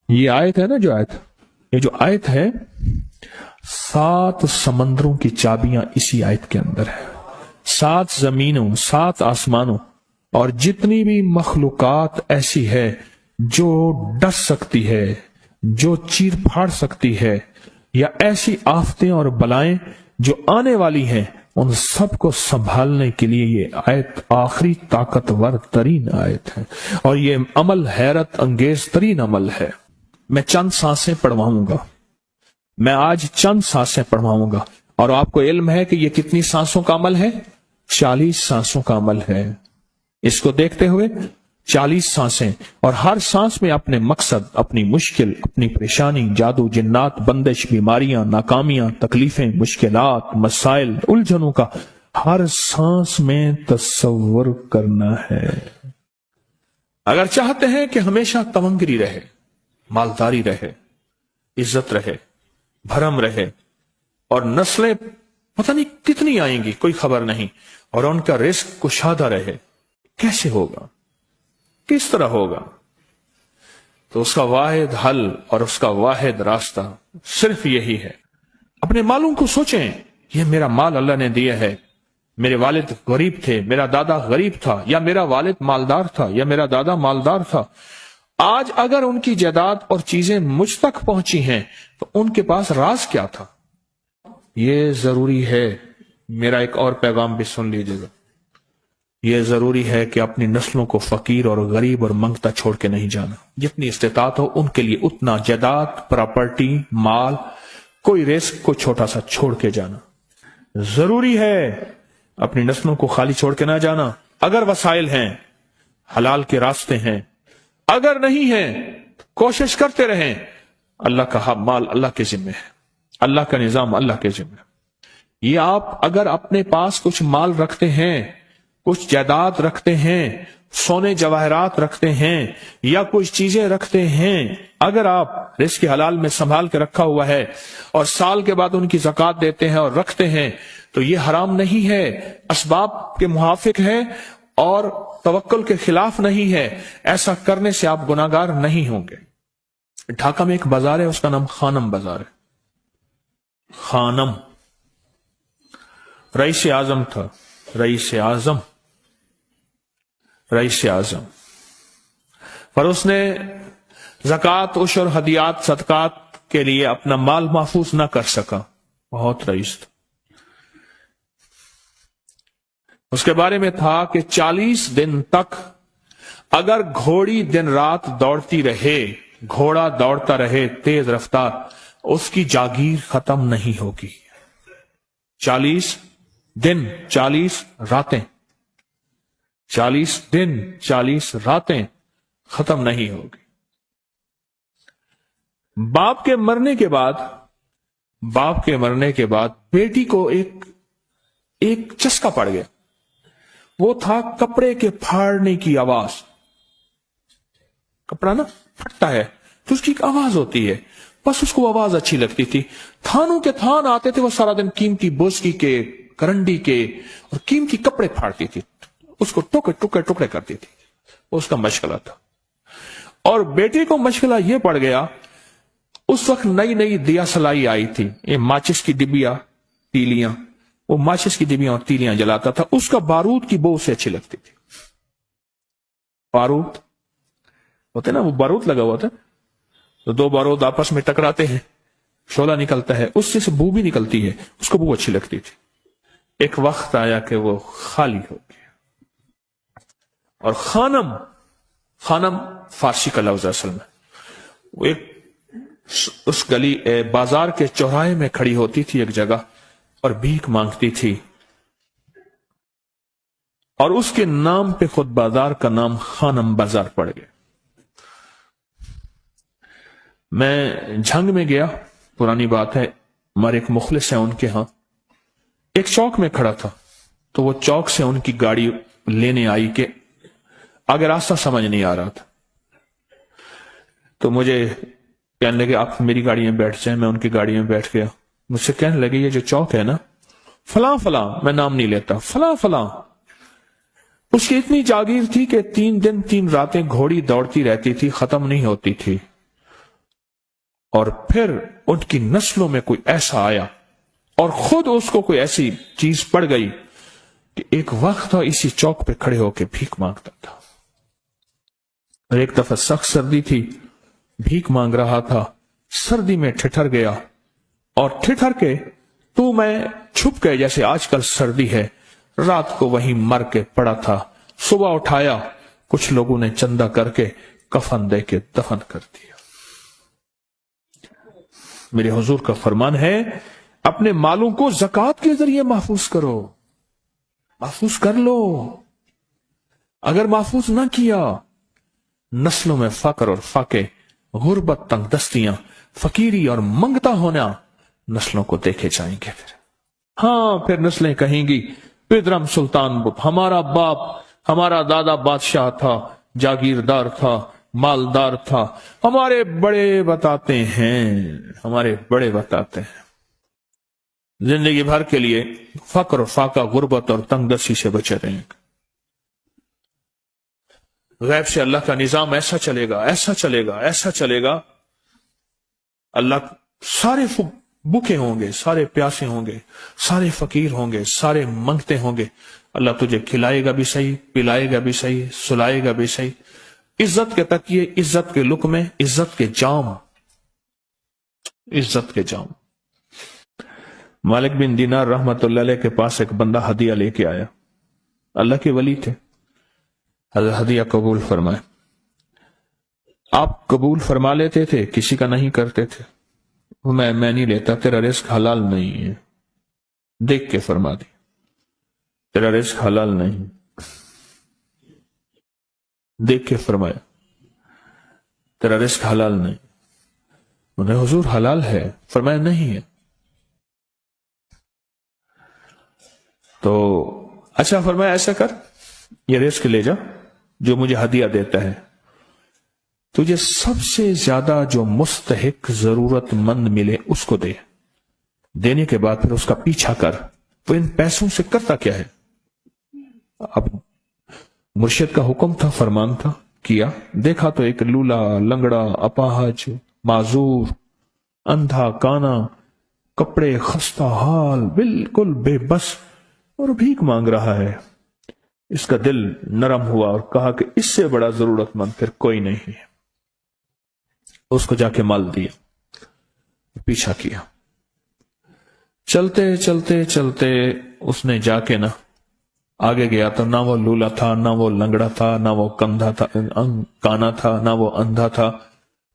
یہ آیت ہے نا، جو آیت، یہ جو آیت ہے 7 سمندروں کی چابیاں اسی آیت کے اندر ہے. 7 زمینوں، 7 آسمانوں اور جتنی بھی مخلوقات ایسی ہے جو ڈس سکتی ہے، جو چیر پھاڑ سکتی ہے، یا ایسی آفتیں اور بلائیں جو آنے والی ہیں، ان سب کو سنبھالنے کے لیے یہ آیت آخری طاقتور ترین آیت ہے. اور یہ عمل حیرت انگیز ترین عمل ہے. میں چند سانسیں پڑھواؤں گا، میں آج چند سانسیں پڑھواؤں گا، اور آپ کو علم ہے کہ یہ کتنی سانسوں کا عمل ہے؟ 40 سانسوں کا عمل ہے. اس کو دیکھتے ہوئے 40 سانسیں، اور ہر سانس میں اپنے مقصد، اپنی مشکل، اپنی پریشانی، جادو، جنات، بندش، بیماریاں، ناکامیاں، تکلیفیں، مشکلات، مسائل، الجھنوں کا ہر سانس میں تصور کرنا ہے. اگر چاہتے ہیں کہ ہمیشہ تمنگری رہے، مالداری رہے، عزت رہے، بھرم رہے، اور نسلیں پتہ نہیں کتنی آئیں گی کوئی خبر نہیں، اور ان کا رزق کشادہ رہے، کیسے ہوگا؟ کس طرح ہوگا؟ تو اس کا واحد حل اور اس کا واحد راستہ صرف یہی ہے. اپنے مالوں کو سوچیں، یہ میرا مال اللہ نے دیا ہے. میرے والد غریب تھے، میرا دادا غریب تھا، یا میرا والد مالدار تھا، یا میرا دادا مالدار تھا. آج اگر ان کی جائیداد اور چیزیں مجھ تک پہنچی ہیں تو ان کے پاس راز کیا تھا؟ یہ ضروری ہے. میرا ایک اور پیغام بھی سن لیجیے گا. یہ ضروری ہے کہ اپنی نسلوں کو فقیر اور غریب اور منگتا چھوڑ کے نہیں جانا. جتنی استطاعت ہو ان کے لیے اتنا جائیداد، پراپرٹی، مال، کوئی رزق کو چھوٹا سا چھوڑ کے جانا ضروری ہے. اپنی نسلوں کو خالی چھوڑ کے نہ جانا. اگر وسائل ہیں، حلال کے راستے ہیں، اگر نہیں ہیں کوشش کرتے رہیں. اللہ کا مال اللہ کے ذمہ ہے، اللہ کا نظام اللہ کے ذمہ ہے. یہ آپ اگر اپنے پاس کچھ مال رکھتے ہیں، کچھ جائیداد رکھتے ہیں، سونے جواہرات رکھتے ہیں، یا کچھ چیزیں رکھتے ہیں، اگر آپ رزق حلال میں سنبھال کے رکھا ہوا ہے اور سال کے بعد ان کی زکوٰۃ دیتے ہیں اور رکھتے ہیں، تو یہ حرام نہیں ہے، اسباب کے موافق ہے اور توکل کے خلاف نہیں ہے. ایسا کرنے سے آپ گناہگار نہیں ہوں گے. ڈھاکہ میں ایک بازار ہے، اس کا نام خانم بازار ہے. خانم رئیس اعظم تھا، رئیس اعظم. پر اس نے زکوٰۃ، عشر، ہدیات، صدقات کے لیے اپنا مال محفوظ نہ کر سکا. بہت رئیس تھا. اس کے بارے میں تھا کہ 40 دن تک اگر گھوڑی دن رات دوڑتی رہے، گھوڑا دوڑتا رہے تیز رفتار، اس کی جاگیر ختم نہیں ہوگی. 40 دن 40 راتیں، 40 دن 40 راتیں ختم نہیں ہوگی. باپ کے مرنے کے بعد بیٹی کو ایک چسکا پڑ گیا. وہ تھا کپڑے کے پھاڑنے کی آواز. کپڑا نا پھٹتا ہے تو اس کی ایک آواز ہوتی ہے، بس اس کو آواز اچھی لگتی تھی. تھانوں کے تھان آتے تھے، وہ سارا دن قیمتی بوسکی کے، کرنڈی کے اور قیمتی کپڑے پھاڑتی تھی، اس کو ٹکڑے کرتی تھی. اس کا مشغلہ تھا. اور بیٹے کو مشغلہ یہ پڑ گیا، اس وقت نئی دیا سلائی آئی تھی، یہ ماچس کی ڈبیاں، تیلیاں، وہ ماچس کی ڈبیاں اور تیلیاں جلاتا تھا. اس کا بارود کی بو سے اچھی لگتی تھی. بارود ہوتے نا، وہ بارود لگا ہوا تھا تو 2 بارود آپس میں ٹکراتے ہیں، شعلہ نکلتا ہے، اس سے بو بھی نکلتی ہے، اس کو بو اچھی لگتی تھی. ایک وقت آیا کہ وہ خالی ہو گیا. اور خانم فارسی کا لفظ اصل میں، وہ ایک اس گلی بازار کے چوراہے میں کھڑی ہوتی تھی ایک جگہ اور بھیک مانگتی تھی، اور اس کے نام پہ خود بازار کا نام خانم بازار پڑ گیا. میں جھنگ میں گیا، پرانی بات ہے، ہمارے ایک مخلص ہیں ان کے ہاں، ایک چوک میں کھڑا تھا. تو وہ چوک سے ان کی گاڑی لینے آئی کہ آگے راستہ سمجھ نہیں آ رہا تھا. تو مجھے کہنے لگے آپ میری گاڑی میں بیٹھ جائیں. میں ان کی گاڑی میں بیٹھ گیا. مجھ سے کہنے لگے یہ جو چوک ہے نا، فلاں، میں نام نہیں لیتا، فلاں. اس کی اتنی جاگیر تھی کہ 3 دن 3 راتیں گھوڑی دوڑتی رہتی تھی، ختم نہیں ہوتی تھی. اور پھر ان کی نسلوں میں کوئی ایسا آیا اور خود اس کو کوئی ایسی چیز پڑ گئی کہ ایک وقت تھا اسی چوک پہ کھڑے ہو کے بھیک مانگتا تھا. اور ایک دفعہ سخت سردی تھی، بھیک مانگ رہا تھا، سردی میں ٹھٹر گیا اور ٹھٹر کے تو میں چھپ گئے جیسے آج کل سردی ہے. رات کو وہیں مر کے پڑا تھا. صبح اٹھایا، کچھ لوگوں نے چندہ کر کے کفن دے کے دفن کر دیا. میرے حضور کا فرمان ہے اپنے مالوں کو زکوٰۃ کے ذریعے محفوظ کرو، محفوظ کر لو. اگر محفوظ نہ کیا، نسلوں میں فقر اور فاقے، غربت، تنگ دستیاں، فقیری اور منگتا ہونا نسلوں کو دیکھے جائیں گے. پھر نسلیں کہیں گی پدرم سلطان بت، ہمارا باپ، ہمارا دادا بادشاہ تھا، جاگیردار تھا، مالدار تھا. ہمارے بڑے بتاتے ہیں زندگی بھر کے لیے فقر، فاقہ، غربت اور تنگ دستی سے بچے رہیں گے. غیب سے اللہ کا نظام ایسا چلے گا، ایسا چلے گا، ایسا چلے گا. اللہ سارے بھوکے ہوں گے، سارے پیاسے ہوں گے، سارے فقیر ہوں گے، سارے منگتے ہوں گے. اللہ تجھے کھلائے گا بھی صحیح، پلائے گا بھی صحیح، سلائے گا بھی صحیح. عزت کے تکیے، عزت کے لقمے، عزت کے جام، عزت کے جام. مالک بن دینار رحمت اللہ علیہ کے پاس ایک بندہ ہدیہ لے کے آیا. اللہ کے ولی تھے. حضرت ہدیہ قبول فرمائے. آپ قبول فرما لیتے تھے، کسی کا نہیں کرتے تھے. میں نہیں لیتا، تیرا رزق حلال نہیں ہے. دیکھ کے فرما دی تیرا رزق حلال نہیں. دیکھ کے فرمایا تیرا رزق حلال نہیں. انہیں حضور حلال ہے، فرمایا نہیں ہے. تو اچھا فرمایا ایسا کر، یہ رزق لے جا جو مجھے ہدیہ دیتا ہے. تجھے سب سے زیادہ جو مستحق ضرورت مند ملے اس کو دے. دینے کے بعد پھر اس کا پیچھا کر. وہ ان پیسوں سے کرتا کیا ہے؟ اب مرشد کا حکم تھا، فرمان تھا، کیا. دیکھا تو ایک لولا، لنگڑا، اپاہج، معذور، اندھا، کانا، کپڑے خستہ حال، بالکل بے بس اور بھیک مانگ رہا ہے. اس کا دل نرم ہوا اور کہا کہ اس سے بڑا ضرورت مند پھر کوئی نہیں ہے. اس کو جا کے مال دیا، پیچھا کیا. چلتے چلتے چلتے اس نے جا کے نا آگے گیا تو نہ وہ لولا تھا، نہ وہ لنگڑا تھا، نہ وہ کندھا تھا، کانا تھا، نہ وہ اندھا تھا،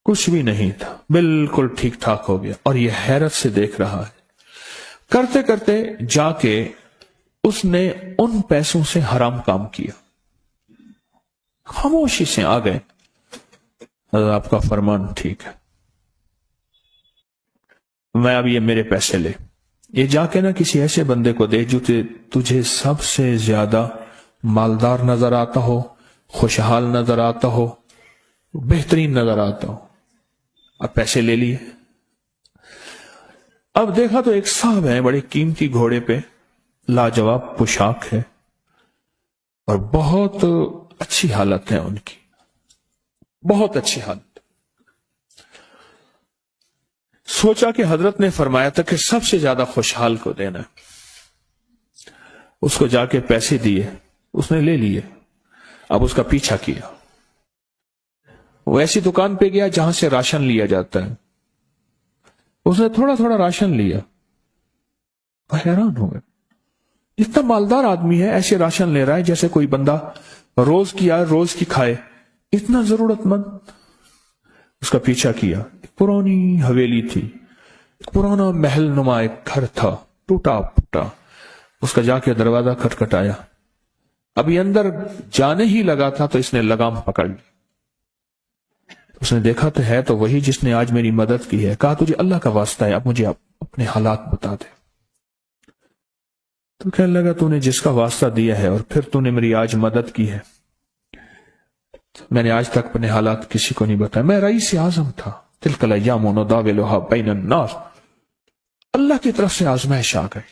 کچھ بھی نہیں تھا. بالکل ٹھیک ٹھاک ہو گیا اور یہ حیرت سے دیکھ رہا ہے. کرتے کرتے جا کے اس نے ان پیسوں سے حرام کام کیا. خاموشی سے آ گئے، آپ کا فرمان ٹھیک ہے، میں اب یہ میرے پیسے لے. یہ جا کے نا کسی ایسے بندے کو دے جو تجھے سب سے زیادہ مالدار نظر آتا ہو، خوشحال نظر آتا ہو، بہترین نظر آتا ہو. اب پیسے لے لیے. اب دیکھا تو ایک صاحب ہیں، بڑے قیمتی گھوڑے پہ، لاجواب پوشاک ہے اور بہت اچھی حالت ہے ان کی، بہت اچھی حالت. سوچا کہ حضرت نے فرمایا تھا کہ سب سے زیادہ خوشحال کو دینا. اس کو جا کے پیسے دیے، اس نے لے لیے. اب اس کا پیچھا کیا. وہ ایسی دکان پہ گیا جہاں سے راشن لیا جاتا ہے. اس نے تھوڑا تھوڑا راشن لیا. وہ حیران ہو گئے، اتنا مالدار آدمی ہے، ایسے راشن لے رہا ہے جیسے کوئی بندہ روز کی آئے روز کی کھائے، اتنا ضرورت مند. اس کا پیچھا کیا. ایک پرانی حویلی تھی، ایک پرانا محل نما ایک گھر تھا، ٹوٹا پھوٹا. اس کا جا کے دروازہ کھٹکھٹایا. ابھی اندر جانے ہی لگا تھا تو اس نے لگام پکڑ لی. اس نے دیکھا تو ہے تو وہی جس نے آج میری مدد کی ہے. کہا تجھے اللہ کا واسطہ ہے، اب مجھے اپنے حالات بتا دے. تو کہنے لگا تو نے جس کا واسطہ دیا ہے اور پھر تو نے میری آج مدد کی ہے. میں نے آج تک اپنے حالات کسی کو نہیں بتایا. میں رئیس اعظم تھا. تلک الایام نداولها بین الناس. اللہ کی طرف سے آزمائش آ گئی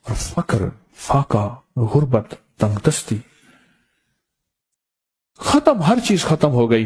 اور فقر، فاقہ، غربت، تنگ دستی ختم، ہر چیز ختم ہو گئی.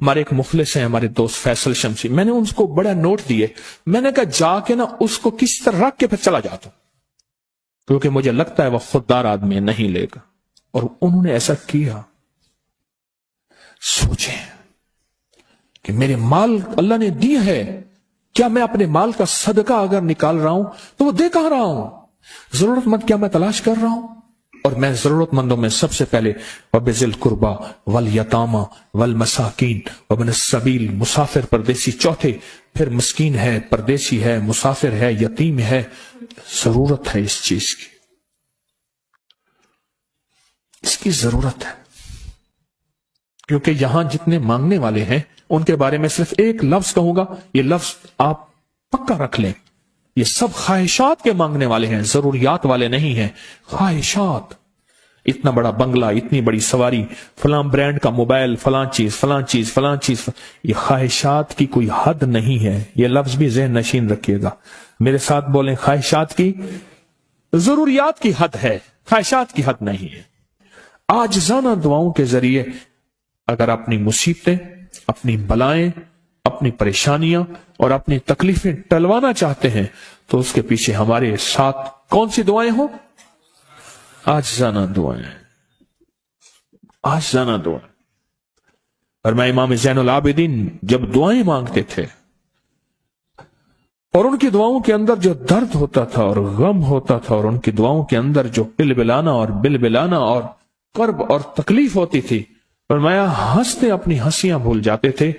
ہمارے ایک مخلص ہیں ہمارے دوست فیصل شمسی، میں نے ان کو بڑا نوٹ دیے، میں نے کہا جا کے نا اس کو کس طرح رکھ کے پھر چلا جاتا ہوں، کیونکہ مجھے لگتا ہے وہ خوددار آدمی نہیں لے گا، اور انہوں نے ایسا کیا۔ سوچیں کہ میرے مال اللہ نے دی ہے، کیا میں اپنے مال کا صدقہ اگر نکال رہا ہوں تو وہ دے کہاں رہا ہوں؟ ضرورت مند کیا میں تلاش کر رہا ہوں؟ اور میں ضرورت مندوں میں سب سے پہلے وَبِذِي الْقُرْبَى وَالْيَتَامَى وَالْمَسَاكِينِ وَابْنِ السَّبِيلِ، مسافر پردیسی چوتھے، پھر مسکین ہے، پردیسی ہے، مسافر ہے، یتیم ہے۔ ضرورت ہے اس چیز کی، اس کی ضرورت ہے، کیونکہ یہاں جتنے مانگنے والے ہیں ان کے بارے میں صرف ایک لفظ کہوں گا، یہ لفظ آپ پکا رکھ لیں، یہ سب خواہشات کے مانگنے والے ہیں، ضروریات والے نہیں ہیں، خواہشات۔ اتنا بڑا بنگلہ، اتنی بڑی سواری، فلاں برانڈ کا موبائل، فلاں چیز فلاں چیز فلاں چیز، یہ خواہشات کی کوئی حد نہیں ہے، یہ لفظ بھی ذہن نشین رکھیے گا، میرے ساتھ بولیں، خواہشات کی، ضروریات کی حد ہے، خواہشات کی حد نہیں ہے۔ عاجزانہ دعاؤں کے ذریعے اگر اپنی مصیبتیں، اپنی بلائیں، اپنی پریشانیاں اور اپنی تکلیفیں ٹلوانا چاہتے ہیں تو اس کے پیچھے ہمارے ساتھ کون سی دعائیں ہوں؟ عاجزانہ دعائیں، عاجزانہ دعائیں۔ اور میں امام زین العابدین جب دعائیں مانگتے تھے اور ان کی دعاؤں کے اندر جو درد ہوتا تھا اور غم ہوتا تھا، اور ان کی دعاؤں کے اندر جو بلبلانا اور بلبلانا اور کرب اور تکلیف ہوتی تھی، فرمایا ہنستے اپنی ہنسیاں بھول جاتے تھے،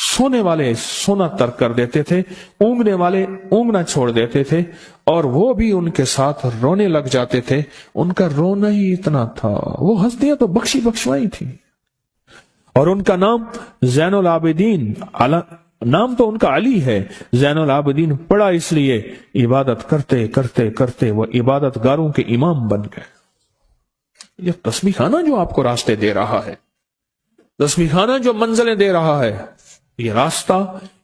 سونے والے سونا ترک کر دیتے تھے، اونگنے والے اونگنا چھوڑ دیتے تھے، اور وہ بھی ان کے ساتھ رونے لگ جاتے تھے۔ ان کا رونا ہی اتنا تھا، وہ ہنسیاں تو بخشی بخشوائی تھی، اور ان کا نام زین العابدین، نام تو ان کا علی ہے، زین العابدین پڑا اس لیے عبادت کرتے کرتے کرتے وہ عبادت گاروں کے امام بن گئے۔ یہ تسبیح خانہ جو آپ کو راستے دے رہا ہے، تسبیح خانہ جو منزلیں دے رہا ہے، یہ راستہ،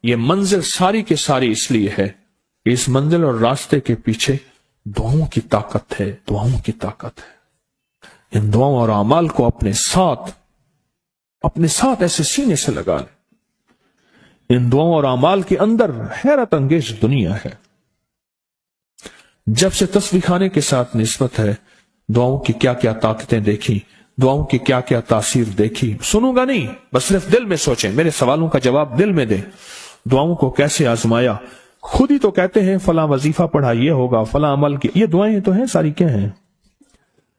یہ منزل ساری کے ساری اس لیے ہے کہ اس منزل اور راستے کے پیچھے دعاؤں کی طاقت ہے، دعاؤں کی طاقت ہے۔ ان دعاؤں اور اعمال کو اپنے ساتھ ایسے سینے سے لگا لیں۔ ان دعاؤں اور اعمال کے اندر حیرت انگیز دنیا ہے۔ جب سے تسبیح خانے کے ساتھ نسبت ہے، دعاؤں کی کیا کیا طاقتیں دیکھی، دعاؤں کی کیا کیا تاثیر دیکھی، سنوں گا نہیں، بس صرف دل میں سوچیں، میرے سوالوں کا جواب دل میں دیں۔ دعاؤں کو کیسے آزمایا، خود ہی تو کہتے ہیں فلاں وظیفہ پڑھا یہ ہوگا، فلاں عمل کی، یہ دعائیں تو ہیں، ساری کیا ہیں؟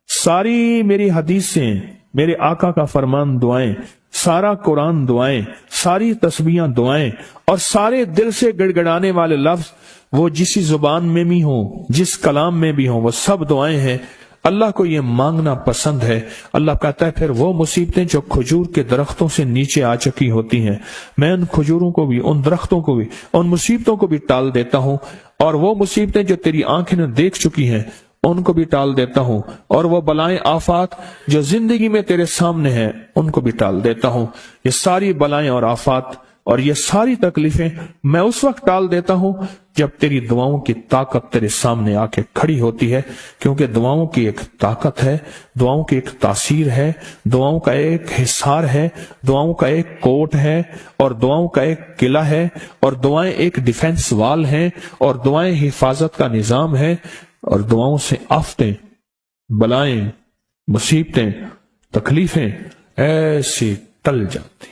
ساری میری حدیثیں، میرے آقا کا فرمان دعائیں، سارا قرآن دعائیں، ساری تسبیحاں دعائیں، اور سارے دل سے گڑ گڑانے والے لفظ وہ جس زبان میں بھی ہوں، جس کلام میں بھی ہوں، وہ سب دعائیں ہیں۔ اللہ کو یہ مانگنا پسند ہے۔ اللہ کہتا ہے پھر وہ مصیبتیں جو کھجور کے درختوں سے نیچے آ چکی ہوتی ہیں، میں ان کھجوروں کو بھی، ان درختوں کو بھی، ان مصیبتوں کو بھی ٹال دیتا ہوں، اور وہ مصیبتیں جو تیری آنکھیں نے دیکھ چکی ہیں ان کو بھی ٹال دیتا ہوں، اور وہ بلائیں آفات جو زندگی میں تیرے سامنے ہیں ان کو بھی ٹال دیتا ہوں۔ یہ ساری بلائیں اور آفات اور یہ ساری تکلیفیں میں اس وقت ٹال دیتا ہوں جب تیری دعاؤں کی طاقت تیرے سامنے آ کے کھڑی ہوتی ہے، کیونکہ دعاؤں کی ایک طاقت ہے، دعاؤں کی ایک تاثیر ہے، دعاؤں کا ایک حصار ہے، دعاؤں کا ایک کوٹ ہے، اور دعاؤں کا ایک قلعہ ہے، اور دعائیں ایک ڈیفنس وال ہیں، اور دعائیں حفاظت کا نظام ہے، اور دعاؤں سے آفتیں، بلائیں، مصیبتیں، تکلیفیں ایسی ٹل جاتی۔